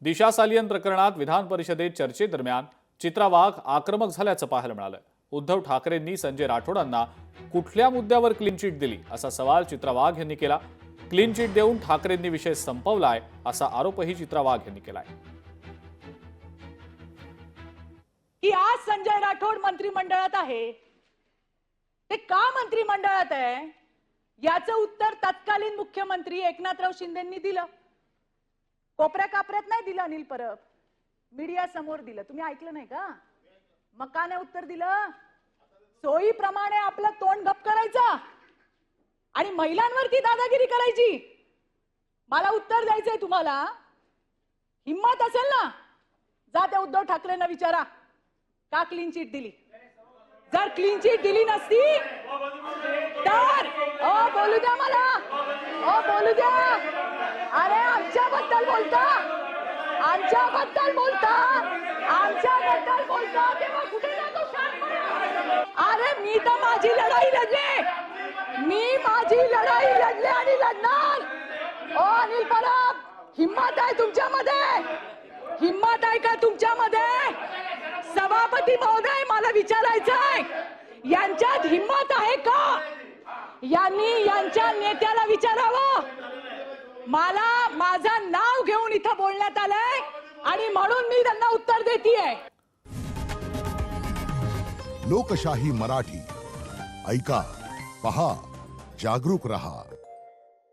दिशा सालियन प्रकरणात विधान परिषदेत चर्चेदरम्यान चित्रा वाघ आक्रमक झाल्याचं पाहायला मिळालं। उद्धव ठाकरेंनी संजय राठोडांना कुठल्या मुद्द्यावर क्लीन चिट दिली असा सवाल चित्रा वाघ यांनी केला। क्लीन चिट देऊन ठाकरेंनी विषय संपवलाय असा आरोपही चित्रा वाघ यांनी केलाय। की आज संजय राठोड मंत्रिमंडळात आहे, ते का मंत्रिमंडळात आहे याचं उत्तर तत्कालीन मुख्यमंत्री एकनाथराव शिंदेंनी दिलं। कोपऱ्या कापऱ्यात नाही दिलं, अनिल परब मीडिया समोर दिलं। तुम्ही ऐकलं नाही का? मग का नाही उत्तर दिलं? सोयीप्रमाणे आपलं तोंड गप करायचं आणि महिलांवरती दादागिरी करायची। मला उत्तर द्यायचंय तुम्हाला। हिम्मत असेल ना, जा त्या उद्धव ठाकरेंना विचारा का क्लीन चिट दिली। जर क्लीन चिट दिली नसती तर बोलू द्या मला, बोलू द्या। अरे आमच्याबद्दल बोलता, आमच्याबद्दल बोलता, आमच्याबद्दल बोलता तेव्हा कुठे जातो शांतपणे? अरे मी तर माझी लढाई लढले, मी माझी लढाई लढले आणि लढणार। अनिल परब, हिम्मत आहे तुमच्यामध्ये? हिम्मत आहे का तुमच्यामध्ये? सभापती महोदय, मला विचारायचंय, यांच्यात हिम्मत आहे का? यांनी यांच्या नेत्याला विचारावं। मला माझं नाव घेऊन इथं बोलण्यात आलंय आणि म्हणून मी त्यांना उत्तर देतेय। लोकशाही मराठी ऐका, पहा, जागरूक रहा।